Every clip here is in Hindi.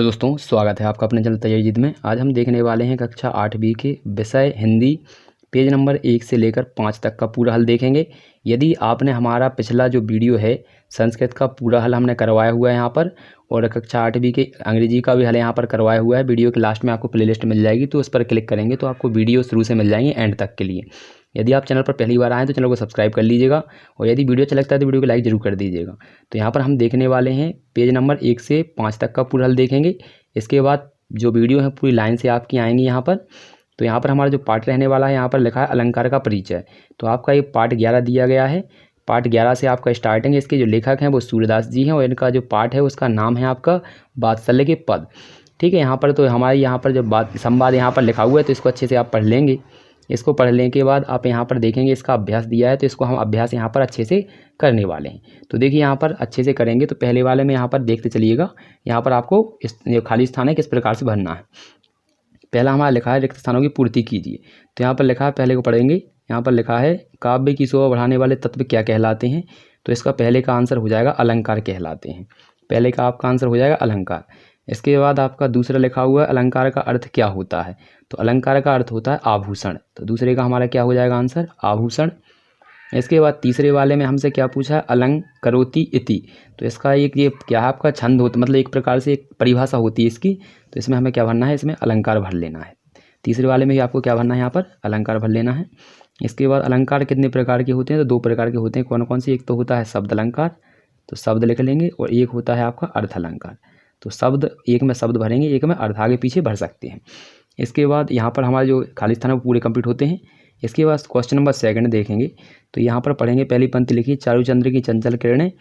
हेलो दोस्तों, स्वागत है आपका अपने चैनल तैयारी जिद में। आज हम देखने वाले हैं कक्षा 8वीं के विषय हिंदी पेज नंबर 1 से लेकर 5 तक का पूरा हल देखेंगे। यदि आपने हमारा पिछला जो वीडियो है संस्कृत का पूरा हल हमने करवाया हुआ है यहाँ पर, और कक्षा 8वीं के अंग्रेजी का भी हल यहाँ पर करवाया हुआ है। वीडियो के लास्ट में आपको प्लेलिस्ट मिल जाएगी, तो उस पर क्लिक करेंगे तो आपको वीडियो शुरू से मिल जाएंगे एंड तक के लिए। यदि आप चैनल पर पहली बार आएँ तो चैनल को सब्सक्राइब कर लीजिएगा, और यदि वीडियो अच्छा लगता है तो वीडियो को लाइक जरूर कर दीजिएगा। तो यहाँ पर हम देखने वाले हैं पेज नंबर 1 से 5 तक का पूरा हल देखेंगे। इसके बाद जो वीडियो है पूरी लाइन से आपकी आएंगी यहाँ पर। तो यहाँ पर हमारा जो पार्ट रहने वाला है, यहाँ पर लिखा है अलंकार का परिचय। तो आपका ये पार्ट 11 दिया गया है। पार्ट 11 से आपका स्टार्टिंग है। इसके जो लेखक हैं वो सूर्यदास जी हैं, और इनका जो पार्ट है उसका नाम है आपका वात्सल्य के पद। ठीक है, यहाँ पर तो हमारे यहाँ पर जो बात संवाद यहाँ पर लिखा हुआ है, तो इसको अच्छे से आप पढ़ लेंगे। इसको पढ़ लेने के बाद आप यहाँ पर देखेंगे इसका अभ्यास दिया है, तो इसको हम अभ्यास यहाँ पर अच्छे से करने वाले हैं। तो देखिए यहाँ पर अच्छे से करेंगे। तो पहले वाले में यहाँ पर देखते चलिएगा। यहाँ पर आपको इस खाली स्थान है किस प्रकार से भरना है। पहला हमारा लिखा है रिक्त स्थानों की पूर्ति कीजिए। तो यहाँ पर लिखा है, पहले को पढ़ेंगे। यहाँ पर लिखा है काव्य की शोभा बढ़ाने वाले तत्व क्या कहलाते हैं। तो इसका पहले का आंसर हो जाएगा अलंकार कहलाते हैं। पहले का आपका आंसर हो जाएगा अलंकार। इसके बाद आपका दूसरा लिखा हुआ है अलंकार का अर्थ क्या होता है। तो अलंकार का अर्थ होता है आभूषण। तो दूसरे का हमारा क्या हो जाएगा आंसर, आभूषण। इसके बाद तीसरे वाले में हमसे क्या पूछा है, अलंग करोति इति। तो इसका एक ये क्या है आपका छंद होता, मतलब एक प्रकार से एक परिभाषा होती है इसकी। तो इसमें हमें क्या भरना है, इसमें अलंकार भर लेना है। तीसरे वाले में भी आपको क्या भरना है, यहाँ पर अलंकार भर लेना है। इसके बाद अलंकार कितने प्रकार के होते हैं, तो 2 प्रकार के होते हैं। कौन कौन से, एक तो होता है शब्द अलंकार, तो शब्द लिख लेंगे, और एक होता है आपका अर्थ अलंकार। तो शब्द, एक में शब्द भरेंगे, एक में अर्थ आगे पीछे भर सकते हैं। इसके बाद यहाँ पर हमारे जो खाली स्थान है वो पूरे कंप्लीट होते हैं। इसके बाद क्वेश्चन नंबर 2 देखेंगे। तो यहाँ पर पढ़ेंगे, पहली पंक्ति लिखी चारुचंद्र की चंचल किरणें,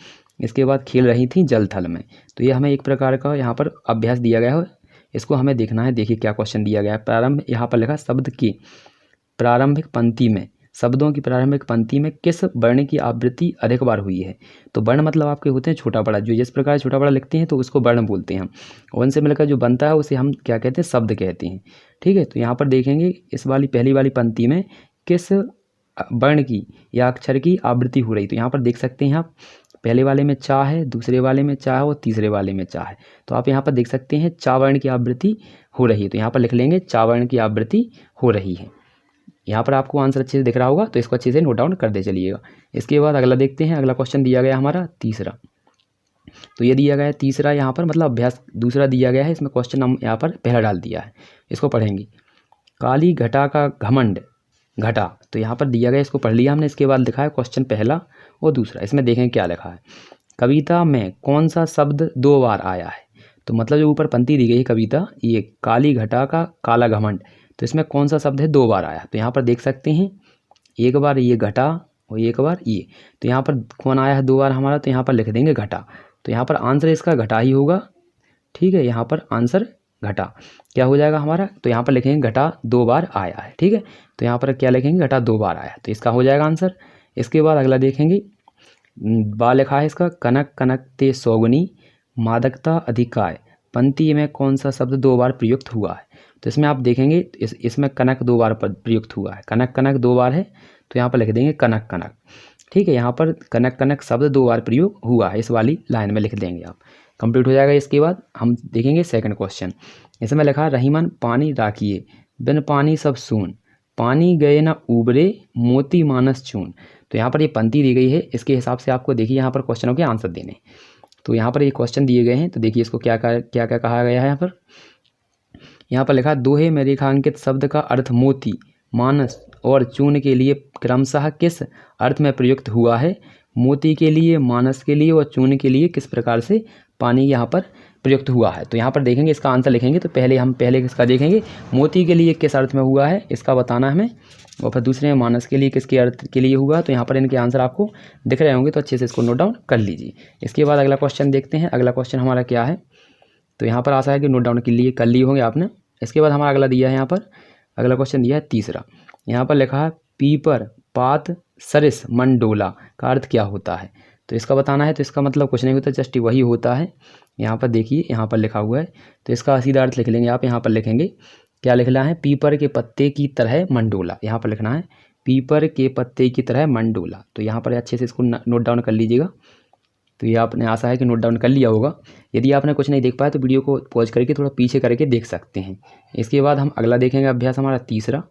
इसके बाद खेल रही थी जल थल में। तो ये हमें एक प्रकार का यहाँ पर अभ्यास दिया गया है, इसको हमें देखना है। देखिए क्या क्वेश्चन दिया गया है। प्रारंभ, यहाँ पर लिखा शब्द की प्रारंभिक पंक्ति में, शब्दों की प्रारंभिक पंक्ति में किस वर्ण की आवृत्ति अधिक बार हुई है। तो वर्ण मतलब आपके होते हैं छोटा बड़ा, जो जिस प्रकार छोटा बड़ा लिखते हैं तो उसको वर्ण बोलते हैं हम, और उनसे मिलकर जो बनता है उसे हम क्या कहते हैं, शब्द कहते हैं। ठीक है, तो यहाँ पर देखेंगे इस वाली पहली वाली पंक्ति में किस वर्ण की या अक्षर की आवृत्ति हो रही। तो यहाँ पर देख सकते हैं आप, पहले वाले में चा है, दूसरे वाले में चा है, और तीसरे वाले में चा है। तो आप यहाँ पर देख सकते हैं चा वर्ण की आवृत्ति हो रही है। तो यहाँ पर लिख लेंगे चा वर्ण की आवृत्ति हो रही है। यहाँ पर आपको आंसर अच्छे से दिख रहा होगा, तो इसको अच्छे से नोट डाउन कर दे चलिएगा। इसके बाद अगला देखते हैं। अगला क्वेश्चन दिया गया हमारा तीसरा। तो ये दिया गया है तीसरा, यहाँ पर मतलब अभ्यास दूसरा दिया गया है। इसमें क्वेश्चन हम यहाँ पर पहला डाल दिया है, इसको पढ़ेंगे। काली घटा का घमंड घटा। तो यहाँ पर दिया गया, इसको पढ़ लिया हमने। इसके बाद लिखा है क्वेश्चन पहला और दूसरा। इसमें देखें क्या लिखा है, कविता में कौन सा शब्द 2 बार आया है। तो मतलब जो ऊपर पंक्ति दी गई है कविता, ये काली घटा का काला घमंड, तो इसमें कौन सा शब्द है 2 बार आया। तो यहाँ पर देख सकते हैं, एक बार ये घटा और एक बार ये। तो यहाँ पर कौन आया है 2 बार हमारा, तो यहाँ पर लिख देंगे घटा। तो यहाँ पर आंसर इसका घटा ही होगा। ठीक है, यहाँ पर आंसर घटा क्या हो जाएगा हमारा। तो यहाँ पर लिखेंगे घटा 2 बार आया है। ठीक है, तो यहाँ पर क्या लिखेंगे, घटा 2 बार आया, तो इसका हो जाएगा आंसर। इसके बाद अगला देखेंगे, बा लिखा है इसका कनक कनक ते सौगुनी मादकता अधिकाय। पंक्ति में कौन सा शब्द 2 बार प्रयुक्त हुआ है। तो इसमें आप देखेंगे इसमें कनक 2 बार प्रयुक्त हुआ है। कनक कनक 2 बार है, तो यहाँ पर लिख देंगे कनक कनक। ठीक है, यहाँ पर कनक कनक शब्द 2 बार प्रयोग हुआ है, इस वाली लाइन में लिख देंगे आप, कंप्लीट हो जाएगा। इसके बाद हम देखेंगे सेकंड क्वेश्चन। इसमें लिखा है रहीमन पानी राखिए बिन पानी सब सून, पानी गए न उबरे मोती मानस चून। तो यहाँ पर ये पंक्ति दी गई है, इसके हिसाब से आपको देखिए यहाँ पर क्वेश्चनों के आंसर देने। तो यहाँ पर ये क्वेश्चन दिए गए हैं, तो देखिए इसको क्या क्या कहा गया है। यहाँ पर लिखा दोहे में रेखांकित शब्द का अर्थ मोती मानस और चून के लिए क्रमशः किस अर्थ में प्रयुक्त हुआ है। मोती के लिए, मानस के लिए और चून के लिए किस प्रकार से पानी यहाँ पर प्रयुक्त हुआ है। तो यहाँ पर देखेंगे इसका आंसर लिखेंगे। तो हम पहले इसका देखेंगे, मोती के लिए किस अर्थ में हुआ है इसका बताना हमें, और फिर दूसरे में मानस के लिए किसके अर्थ के लिए हुआ। तो यहाँ पर इनके आंसर आपको दिख रहे होंगे, तो अच्छे से इसको नोट डाउन कर लीजिए। इसके बाद अगला क्वेश्चन देखते हैं। अगला क्वेश्चन हमारा क्या है, तो यहाँ पर आशा है कि नोट डाउन के लिए कर लिए होंगे आपने। इसके बाद हमारा अगला दिया है, यहाँ पर अगला क्वेश्चन दिया है तीसरा। यहाँ पर लिखा है पीपर पात सरिस मंडोला का अर्थ क्या होता है। तो इसका बताना है। तो इसका मतलब कुछ नहीं होता, जस्ट वही होता है। यहाँ पर देखिए, यहाँ पर लिखा हुआ है, तो इसका सीधा अर्थ लिख लेंगे आप। यहाँ पर लिखेंगे क्या लिखना है, पीपर के पत्ते की तरह मंडोला। यहाँ पर लिखना है पीपर के पत्ते की तरह मंडोला। तो यहाँ पर अच्छे से इसको नोट डाउन कर लीजिएगा। तो ये आपने आशा है कि नोट डाउन कर लिया होगा। यदि आपने कुछ नहीं देख पाया तो वीडियो को पॉज करके थोड़ा पीछे करके देख सकते हैं। इसके बाद हम अगला देखेंगे अभ्यास हमारा तीसरा।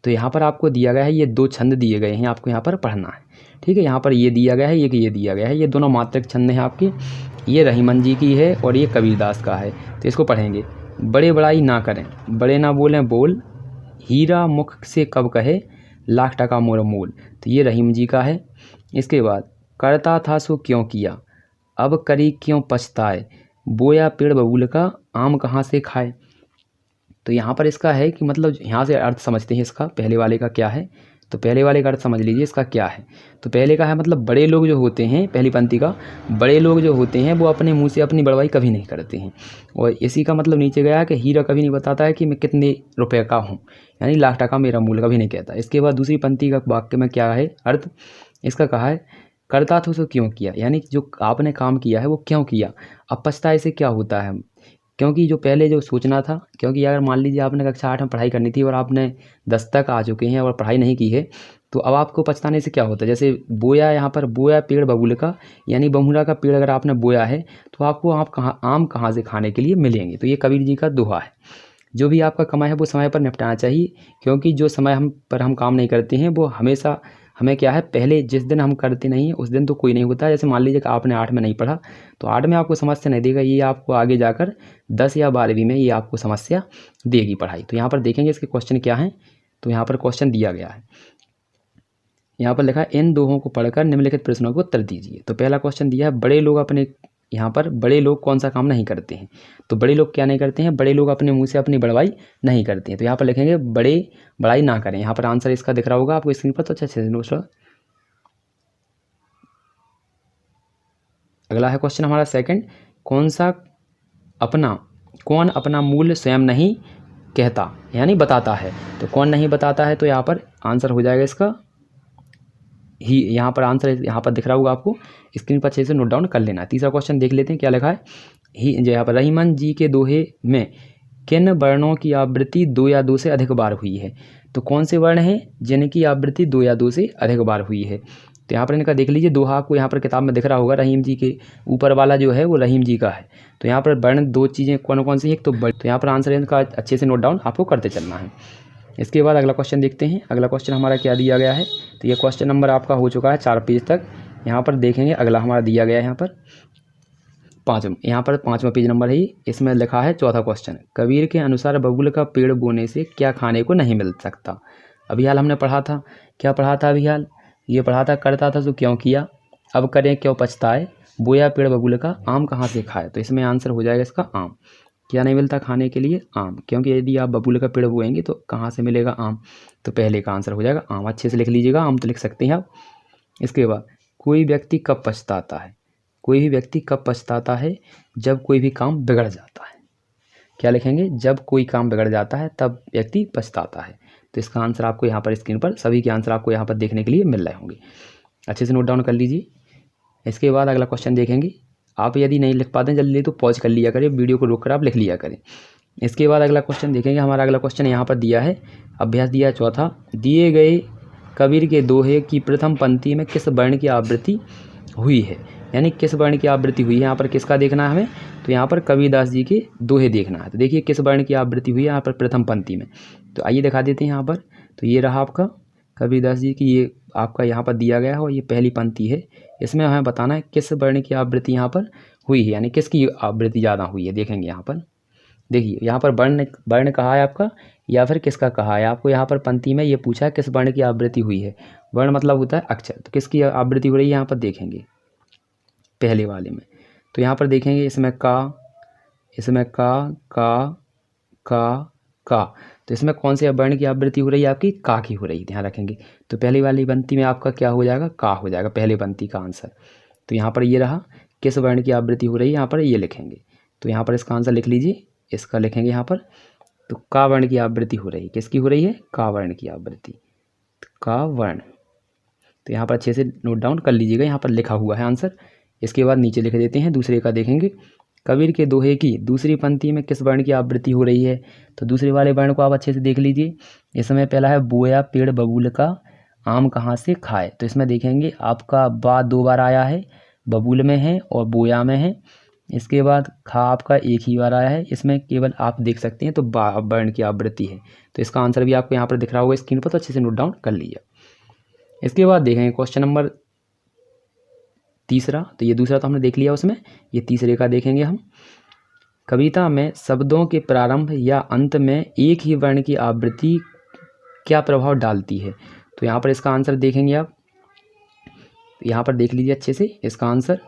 तो यहाँ पर आपको दिया गया है, ये 2 छंद दिए गए हैं, आपको यहाँ पर पढ़ना है। ठीक है, यहाँ पर ये दिया गया है, ये दिया गया है, ये दोनों मात्रिक छंद हैं आपके। ये रहीमन जी की है और ये कबीरदास का है। तो इसको पढ़ेंगे। बड़े बड़ाई ना करें, बड़े ना बोलें बोल, हीरा मुख से कब कहे, लाख टका मोर मोल। तो ये रहीम जी का है। इसके बाद करता था सो क्यों किया, अब करी क्यों पछताए, बोया पेड़ बबूल का, आम कहाँ से खाए। तो यहाँ पर इसका है कि मतलब यहाँ से अर्थ समझते हैं इसका। पहले वाले का क्या है, तो पहले वाले का अर्थ समझ लीजिए इसका क्या है। तो पहले का है मतलब बड़े लोग जो होते हैं, पहली पंक्ति का, बड़े लोग जो होते हैं वो अपने मुंह से अपनी बड़वाई कभी नहीं करते हैं। और इसी का मतलब नीचे गया कि हीरा कभी नहीं बताता है कि मैं कितने रुपए का हूँ, यानी लाख टका मेरा मूल कभी नहीं कहता। इसके बाद दूसरी पंक्ति का वाक्य में क्या है अर्थ, इसका कहा है करता था सो क्यों किया, यानी जो आपने काम किया है वो क्यों किया, अब पछताए से क्या होता है। क्योंकि जो पहले जो सोचना था, क्योंकि अगर मान लीजिए आपने कक्षा 8 में पढ़ाई करनी थी और आपने 10 तक आ चुके हैं और पढ़ाई नहीं की है, तो अब आपको पछताने से क्या होता है। जैसे बोया, यहाँ पर बोया पेड़ बबूल का, यानी बमुरा का पेड़ अगर आपने बोया है तो आपको आम कहाँ से खाने के लिए मिलेंगे। तो ये कबीर जी का दोहा है। जो भी आपका कमाई है वो समय पर निपटाना चाहिए, क्योंकि जो समय हम काम नहीं करते हैं वो हमेशा हमें क्या है, पहले जिस दिन हम करते नहीं हैं उस दिन तो कोई नहीं होता है। जैसे मान लीजिए कि आपने 8 में नहीं पढ़ा तो 8 में आपको समस्या नहीं देगा, ये आपको आगे जाकर 10 या 12वीं में ये आपको समस्या देगी पढ़ाई। तो यहाँ पर देखेंगे इसके क्वेश्चन क्या हैं। तो यहाँ पर क्वेश्चन दिया गया है, यहाँ पर लिखा है इन दोहों को पढ़कर निम्नलिखित प्रश्नों को उत्तर दीजिए। तो पहला क्वेश्चन दिया है बड़े लोग अपने, यहाँ पर बड़े लोग कौन सा काम नहीं करते हैं। तो बड़े लोग क्या नहीं करते हैं, बड़े लोग अपने मुंह से अपनी बड़वाई नहीं करते हैं। तो यहाँ पर लिखेंगे बड़ाई ना करें। यहाँ पर आंसर इसका दिख रहा होगा आपको स्क्रीन पर, तो अच्छे से नोट। अगला है क्वेश्चन हमारा सेकंड, कौन अपना मूल्य स्वयं नहीं कहता यानी बताता है। तो कौन नहीं बताता है, तो यहाँ पर आंसर हो जाएगा इसका ही। यहाँ पर आंसर यहाँ पर दिख रहा होगा आपको स्क्रीन पर, अच्छे से नोट डाउन कर लेना। तीसरा क्वेश्चन देख लेते हैं क्या लिखा है। ही जो यहाँ पर रहीमन जी के दोहे में किन वर्णों की आवृत्ति 2 या 2 से अधिक बार हुई है। तो कौन से वर्ण हैं जिनकी आवृत्ति 2 या 2 से अधिक बार हुई है। तो यहाँ पर इनका देख लीजिए, दोहा आपको यहाँ पर किताब में दिख रहा होगा, रहीम जी के ऊपर वाला जो है वो रहीम जी का है। तो यहाँ पर वर्ण 2 चीज़ें कौन कौन सी है, एक तो यहाँ पर आंसर इनका अच्छे से नोट डाउन आपको करते चलना है। इसके बाद अगला क्वेश्चन देखते हैं। अगला क्वेश्चन हमारा क्या दिया गया है। तो ये क्वेश्चन नंबर आपका हो चुका है 4 पेज तक। यहाँ पर देखेंगे अगला हमारा दिया गया है यहाँ पर 5वां पेज नंबर है। इसमें लिखा है चौथा क्वेश्चन, कबीर के अनुसार बबूल का पेड़ बोने से क्या खाने को नहीं मिल सकता। अभी हाल हमने पढ़ा था, क्या पढ़ा था अभी हाल, ये पढ़ा था करता था तो क्यों किया, अब करें क्यों पछताए, बोया पेड़ बबूल का, आम कहाँ से खाए। तो इसमें आंसर हो जाएगा इसका आम। क्या नहीं मिलता खाने के लिए, आम, क्योंकि यदि आप बबूल का पेड़ बोएंगे तो कहाँ से मिलेगा, आम। तो पहले का आंसर हो जाएगा आम। अच्छे से लिख लीजिएगा, आम तो लिख सकते हैं आप। इसके बाद कोई व्यक्ति कब पछताता है, कोई भी व्यक्ति कब पछताता है, जब कोई भी काम बिगड़ जाता है। क्या लिखेंगे, जब कोई काम बिगड़ जाता है तब व्यक्ति पछताता है। तो इसका आंसर आपको यहाँ पर स्क्रीन पर सभी के आंसर आपको यहाँ पर देखने के लिए मिल रहे होंगे, अच्छे से नोट डाउन कर लीजिए। इसके बाद अगला क्वेश्चन देखेंगे। आप यदि नहीं लिख पाते हैं जल्दी तो पॉज कर लिया करें, वीडियो को रोक कर आप लिख लिया करें। इसके बाद अगला क्वेश्चन देखेंगे। हमारा अगला क्वेश्चन यहाँ पर दिया है, अभ्यास दिया है चौथा, दिए गए कबीर के दोहे की प्रथम पंक्ति में किस वर्ण की आवृत्ति हुई है, यानी किस वर्ण की आवृत्ति हुई है। यहाँ पर किसका देखना है हमें, तो यहाँ पर कबीरदास जी के दोहे देखना है। तो देखिए किस वर्ण की आवृत्ति हुई है यहाँ पर प्रथम पंक्ति में। तो आइए दिखा देते हैं यहाँ पर। तो ये रहा आपका कबीरदास जी की, ये आपका यहाँ पर दिया गया है और ये पहली पंक्ति है। इसमें हमें बताना है किस वर्ण की आवृत्ति यहाँ पर हुई है, यानी किसकी आवृत्ति ज़्यादा हुई है। देखेंगे यहाँ पर, देखिए यहाँ पर वर्ण कहा है आपका या फिर किसका कहा है। आपको यहाँ पर पंक्ति में ये पूछा है किस वर्ण की आवृत्ति हुई है। वर्ण मतलब होता है अक्षर, तो किसकी आवृत्ति हो रही है यहाँ पर देखेंगे पहले वाले में। तो यहाँ पर देखेंगे इसमें का, तो इसमें कौन से वर्ण की आवृत्ति हो रही है आपकी, का की हो रही है, ध्यान रखेंगे। तो पहली वाली पंक्ति में आपका क्या हो जाएगा, का हो जाएगा पहले पंक्ति का आंसर। तो यहाँ पर ये रहा किस वर्ण की आवृत्ति हो रही है, यहाँ पर ये लिखेंगे। तो यहाँ पर इसका आंसर लिख लीजिए, इसका लिखेंगे यहाँ पर। तो का वर्ण की आवृत्ति हो रही है, किसकी हो रही है, का वर्ण की आवृत्ति, का वर्ण। तो यहाँ पर अच्छे से नोट डाउन कर लीजिएगा, यहाँ पर लिखा हुआ है आंसर। इसके बाद नीचे लिख देते हैं दूसरे का देखेंगे, कबीर के दोहे की दूसरी पंक्ति में किस वर्ण की आवृत्ति हो रही है। तो दूसरे वाले वर्ण को आप अच्छे से देख लीजिए। इसमें पहला है बोया पेड़ बबूल का, आम कहाँ से खाए। तो इसमें देखेंगे आपका बा 2 बार आया है, बबूल में है और बोया में है। इसके बाद खा आपका एक ही बार आया है, इसमें केवल आप देख सकते हैं तो बा वर्ण की आवृत्ति है। तो इसका आंसर भी आपको यहाँ पर दिख रहा होगा स्क्रीन पर, तो अच्छे से नोट डाउन कर लीजिए। इसके बाद देखेंगे क्वेश्चन नंबर तीसरा। तो ये दूसरा तो हमने देख लिया, उसमें ये तीसरे का देखेंगे हम। कविता में शब्दों के प्रारंभ या अंत में एक ही वर्ण की आवृत्ति क्या प्रभाव डालती है? तो यहाँ पर इसका आंसर देखेंगे आप, यहाँ पर देख लीजिए अच्छे से इसका आंसर।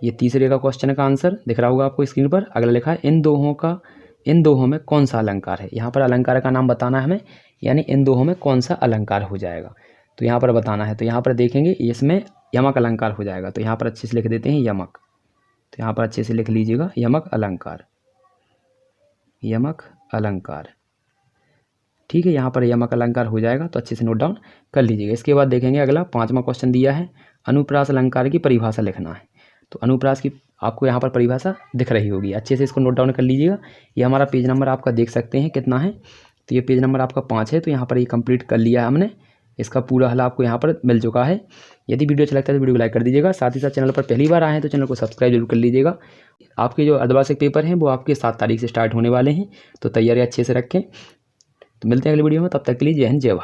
ये तीसरे का क्वेश्चन का आंसर दिख रहा होगा आपको स्क्रीन पर। अगला लिखा है इन दोहों में कौन सा अलंकार है? यहाँ पर अलंकार का नाम बताना है हमें, यानी इन दोहों में कौन सा अलंकार हो जाएगा, तो यहाँ पर बताना है। तो यहाँ पर देखेंगे इसमें यमक अलंकार हो जाएगा, तो यहाँ पर अच्छे से लिख देते हैं यमक। तो यहाँ पर अच्छे से लिख लीजिएगा यमक अलंकार, यमक अलंकार। ठीक है, यहाँ पर यमक अलंकार हो जाएगा, तो अच्छे से नोट डाउन कर लीजिएगा। इसके बाद देखेंगे अगला 5वां क्वेश्चन दिया है, अनुप्रास अलंकार की परिभाषा लिखना है। तो अनुप्रास की आपको यहाँ पर परिभाषा दिख रही होगी, अच्छे से इसको नोट डाउन कर लीजिएगा। ये हमारा पेज नंबर आपका देख सकते हैं कितना है, तो ये पेज नंबर आपका 5 है। तो यहाँ पर ये कंप्लीट कर लिया है हमने, इसका पूरा हल आपको यहाँ पर मिल चुका है। यदि वीडियो अच्छा लगता है तो वीडियो को लाइक कर दीजिएगा, साथ ही साथ चैनल पर पहली बार आए हैं तो चैनल को सब्सक्राइब जरूर कर लीजिएगा। आपके जो अर्धवार्षिक पेपर हैं वो आपके 7 तारीख से स्टार्ट होने वाले हैं, तो तैयारी अच्छे से रखें। तो मिलते हैं अगली वीडियो में, तब तक के लिए जय हिंद जय भारत।